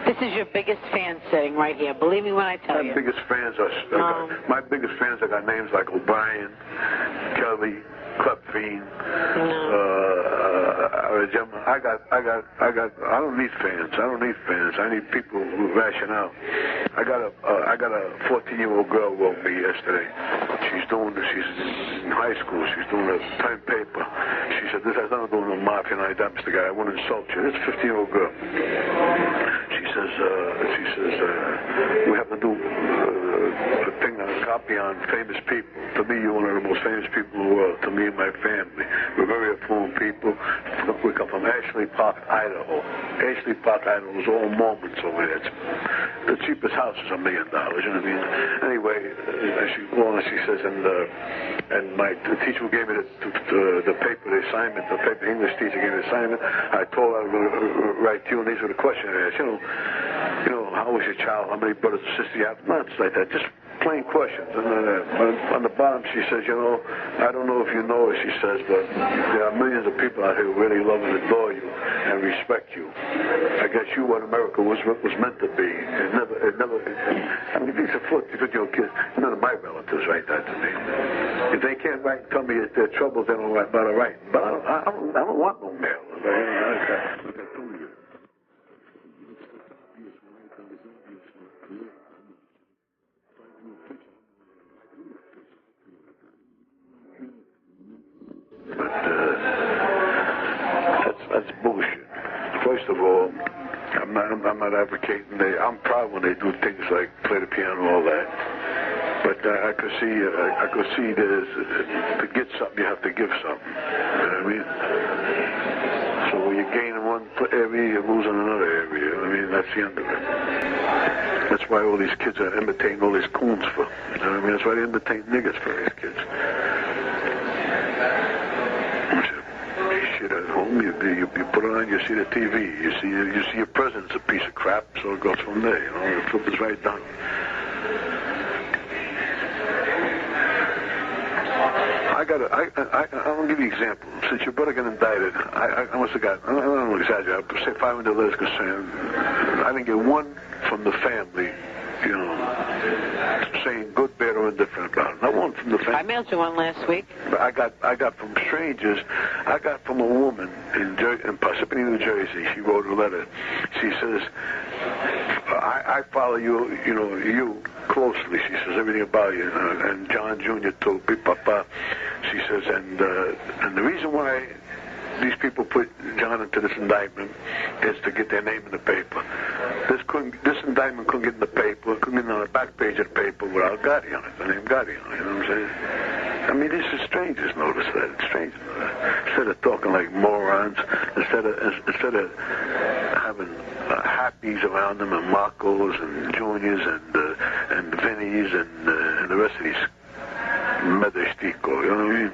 This is your biggest fan sitting right here. Believe me when I tell you. My biggest fans I got names like O'Brien, Kelly, Klepfine, I don't need fans. I need people who ration out. I got a 14-year-old girl wrote me yesterday. She's in high school. She's doing a time paper. She said, this has nothing to do with the mafia and like that, Mr. Guy. I won't insult you. This 15-year-old girl. She says, we have to do a thing, a copy on famous people. To me, you're one of the most famous people in the world. To me and my family. We're very affluent people. We come from Ashley Park, Idaho. Ashley Park, Idaho is all Mormons over there. The cheapest house is $1 million. You know what I mean? Anyway, she says, and the teacher who gave me the paper, the assignment, the paper, English teacher gave me the assignment. I told her I was going to write to you, and these were the questionnaires. You know, how was your child? How many brothers and sisters you have? Not like that. Just plain questions. And on the bottom, she says, you know, I don't know if you know it, she says, but there are millions of people out here who really love and adore you and respect you. I guess you what America was meant to be. I mean, these are 50-year-old kids. None of my relatives write that to me. If they can't write and tell me their troubles, they don't write about it right. But I don't want no mail. Like I told you. But that's bullshit. First of all, I'm not advocating. I'm proud when they do things like play the piano and all that. But I could see there's to get something you have to give something. You know what I mean? So when you gain in one area, you're losing another area. You know what I mean? That's the end of it. That's why all these kids are imitating all these coons for. You know what I mean? That's why they imitate niggas for these kids. Shit at home, you put it on, you see the TV, you see your president's a piece of crap, so it goes from there, you know, it filters right down. I'll give you an example. Since your brother got indicted, I must have got, I don't want to exaggerate, I'd say 500 letters concerned. I didn't get one from the family, you know, saying good, bad, or indifferent about it. Not one from the family. I mailed you one last week. But I got from strangers. I got from a woman in Parsippany, New Jersey. She wrote a letter. She says, I follow you, you know, you closely. She says everything about you, and John Jr. told Big Papa. She says, and the reason why these people put John into this indictment is to get their name in the paper. This indictment couldn't get in the paper, couldn't get on the back page of the paper without Gotti on it, the name Gotti on it, you know what I'm saying? I mean, these are strangers notice that. Strangers know that. Instead of talking like morons, instead of having happies around them and Marcos and Juniors and Vinnies and the rest of these Medestico, you know what I mean?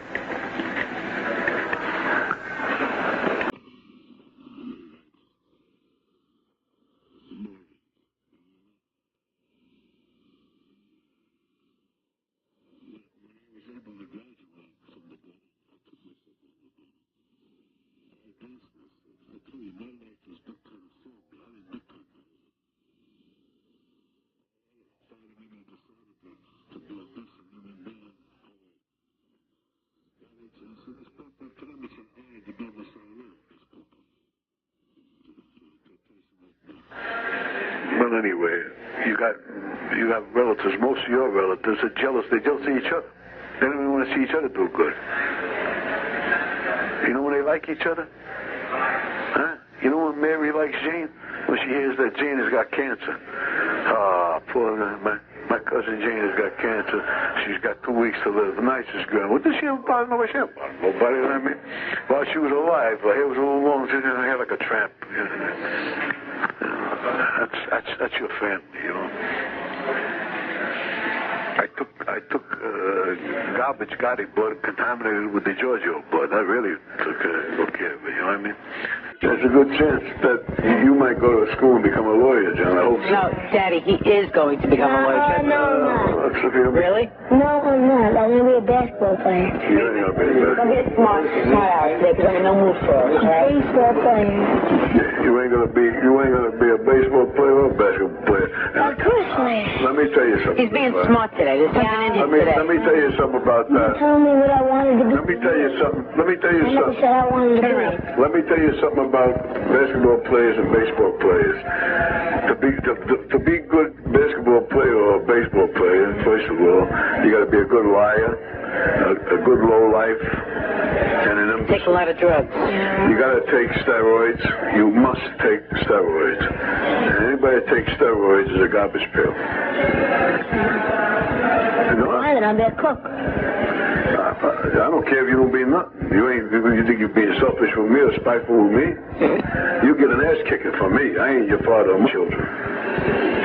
Well, anyway, you have relatives. Most of your relatives are jealous. They're jealous of each other. They don't even want to see each other do good. You know when they like each other? Huh? You know when Mary likes Jane? When she hears that Jane has got cancer. Ah, poor my cousin Jane has got cancer. She's got 2 weeks to live. The nicest girl. What does she have about? Nobody. She have about nobody. You know what I mean? While she was alive, her hair was a little long. She had hair like a tramp. You know? That's your family, you know. I took garbage Gotti blood contaminated with the Giorgio blood. I really took good care of it, you know what I mean? There's a good chance that you might go to school and become a lawyer, John. I hope so. No, Daddy, he is going to become a lawyer. No. Really? No, I'm not. I'm going to be a basketball player. You're going to be a basketball player. Get smart out there, because I mean, no move for us, right? Baseball player. You ain't gonna be a baseball player or a Let me tell you something. He's being smart today. There's something in him today. Let me tell you something about that. You told me what I wanted to do. Let me tell you something. Let me tell you I never something. said I wanted to do it. Let me tell you something about basketball players and baseball players. To be a good basketball player or a baseball player, first of all, you got to be a good liar, a good low life, and an imbecile. Take a lot of drugs. You got to take steroids. You must take steroids. And anybody that takes steroids is a garbage pail. You know? Why then? I'll be a cook. I don't care if you don't be nothing. You think you're being selfish with me or spiteful with me? You get an ass kicking from me. I ain't your father or my children.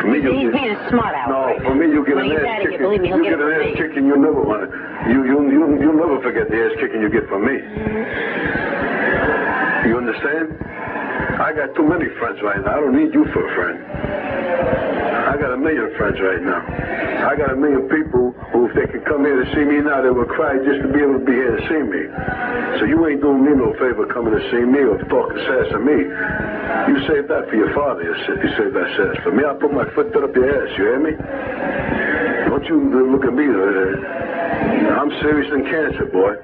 For me, He's being smart out. No, for me, you get an ass kicking. You get an ass kicking. You never want to. You'll never forget the ass kicking you get from me. You understand? I got too many friends right now. I don't need you for a friend. I got 1 million friends right now. I got 1 million people who, if they could come here to see me now, they would cry just to be able to be here to see me. So you ain't doing me no favor coming to see me or talking sass to me. You save that for your father. You save that sass for me. I'll put my foot up your ass. You hear me? Don't you look at me. I'm serious than cancer, boy.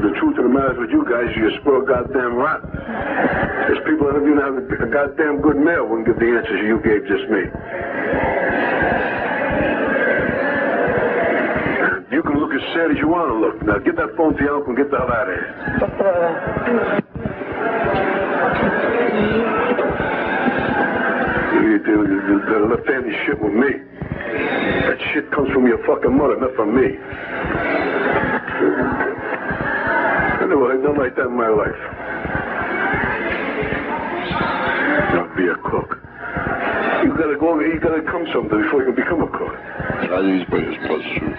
The truth of the matter is with you guys, you're spoiled goddamn rotten. There's people that even have a goddamn good mail wouldn't give the answers you gave just me. You can look as sad as you want to look. Now get that phone to your uncle and get the hell out of here. You left-handed shit with me. That shit comes from your fucking mother, not from me. Anyway, nothing like that in my life. Not be a cook. You gotta come someday before you can become a cook. I use by his plus shoes.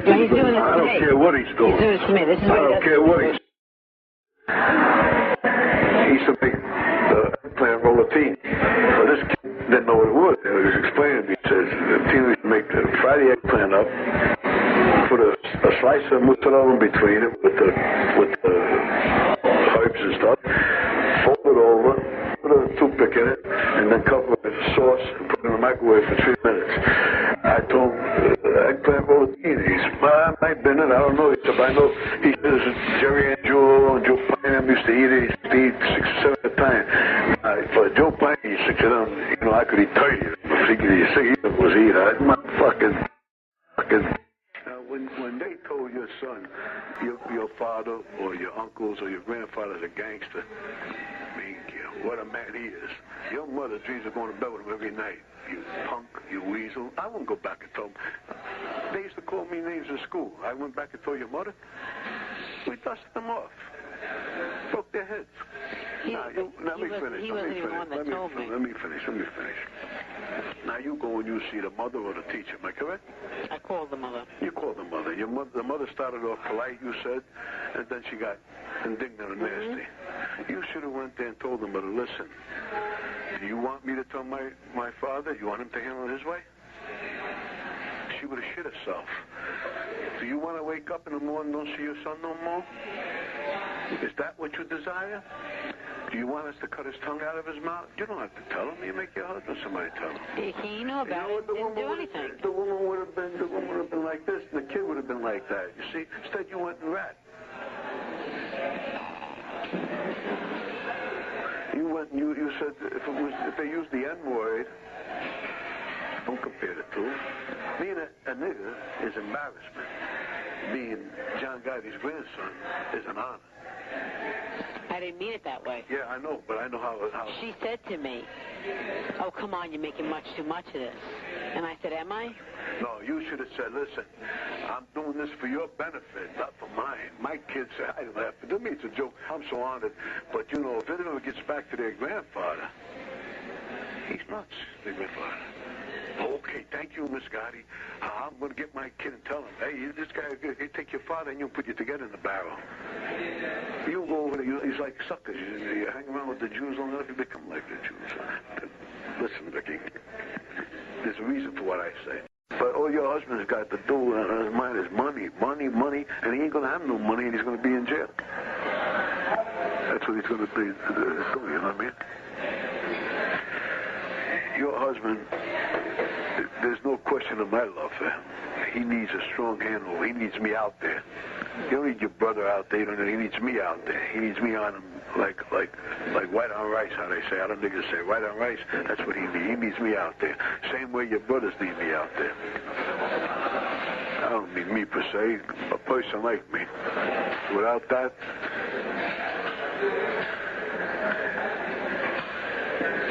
Yeah, he's doing this I don't care what he's doing. He's doing this to me. This is I what he don't does. care what he's He used to make eggplant rollatine. Well, this kid didn't know what it was. He was explaining to me. He says, Tina used to make the Friday eggplant up, put a slice of mozzarella in between it with the herbs and stuff, fold it over, put a toothpick in it, and then cover it with sauce and put it in the microwave for 3 minutes. I told him, eggplant rollatine. He said, I might been it, I don't know. He said, I know. He says, Jerry and Joe Pine used to eat it. He used to eat 6 or 7 at a time. For Joe Pine, he used to get on, I could eat 30 of them. He said, he was eating. My fucking. When they told your son, your father or your uncles or your grandfather's a gangster, I mean, what a man he is. Your mother dreams of going to bed with him every night. You punk, you weasel. I wouldn't go back and tell him. They used to call me names in school. I went back and told your mother. We dusted them off. Broke their heads. Let me finish. Let me finish. Now you go and you see the mother or the teacher, am I correct? I called the mother. You called the mother. The mother started off polite, you said, and then she got indignant and nasty. You should have went there and told the mother, listen, do you want me to tell my father? You want him to handle it his way? She would have shit herself. Do you want to wake up in the morning and don't see your son no more? Is that what you desire? Do you want us to cut his tongue out of his mouth? You don't have to tell him. You make your husband somebody tell him. He knew about it. Didn't do anything. The woman would have been like this, and the kid would have been like that. You see, instead you went and rat. You went and you said if they used the N-word, don't compare the two. Being a nigger is embarrassment. Being John Gotti's grandson is an honor. I didn't mean it that way. Yeah, I know, but I know how. She said to me, oh, come on, you're making much too much of this. And I said, am I? No, you should have said, listen, I'm doing this for your benefit, not for mine. My kids say, I laugh. To me, it's a joke. I'm so honored. But, if it ever gets back to their grandfather, he's nuts, their grandfather. Okay, thank you, Miss Gotti. I'm going to get my kid and tell him, hey, this guy, he'll take your father and you'll put you together in the barrel. You go over there, he's like suckers. You hang around with the Jews long enough, you become like the Jews. Listen, Vicky, there's a reason for what I say. But all your husband's got to do in his mind is money, and he ain't going to have no money and he's going to be in jail. That's what he's going to be doing, you know what I mean? your husband, there's no question of my love for him. He needs a strong handle. He needs me out there. You don't need your brother out there. He needs me out there. He needs me on him like white on rice, how they say. I don't think they say white on rice. That's what he needs. He needs me out there. Same way your brothers need me out there. I don't mean me per se, a person like me. Without that,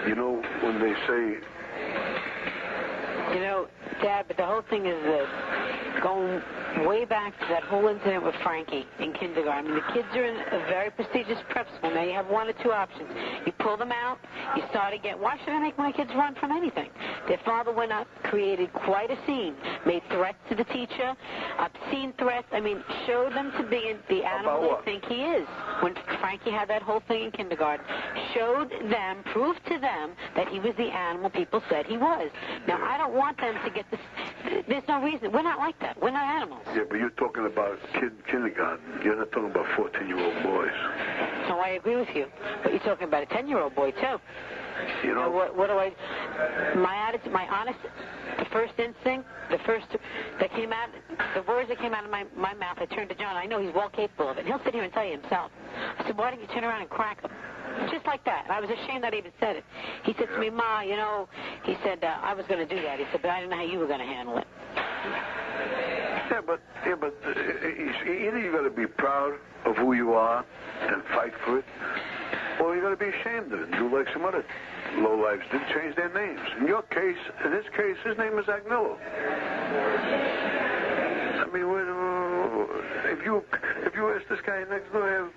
you know, when they say... You know, Dad, but the whole thing is that going way back to that whole incident with Frankie in kindergarten. I mean, the kids are in a very prestigious prep school. Now you have one or two options. You pull them out, you start again. Why should I make my kids run from anything? Their father went up, created quite a scene, made threats to the teacher, obscene threats. I mean, showed them to be the animal they think he is. When Frankie had that whole thing in kindergarten, showed them, proved to them that he was the animal people said he was. Now, I don't want them to get this. There's no reason. We're not like that. We're not animals. Yeah, but you're talking about kindergarten. You're not talking about 14-year-old boys. So I agree with you. But you're talking about a 10-year-old boy, too. You know, what do I... My attitude, my honest... The first instinct, the first that came out, the words that came out of my mouth, I turned to John. I know he's well capable of it. He'll sit here and tell you himself. I said, why don't you turn around and crack him? Just like that. And I was ashamed that I even said it. He said to me, Ma, you know, he said, I was going to do that. He said, but I didn't know how you were going to handle it. Yeah, but either you got to be proud of who you are and fight for it, or you got to be ashamed of it and do like some other lowlifes did, change their names. In your case, in his case, his name is Agnello. I mean, if you ask this guy next door,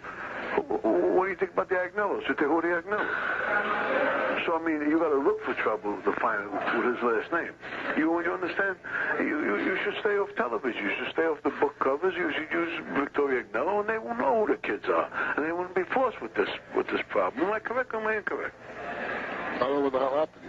what do you think about the Agnellos? You think, who are the Agnellos? So, I mean, you got to look for trouble to find with his last name. You understand? You should stay off television. You should stay off the book covers. You should use Victoria Agnello, and they won't know who the kids are, and they won't be forced with this problem. Am I correct or am I incorrect? I don't know what the hell happened.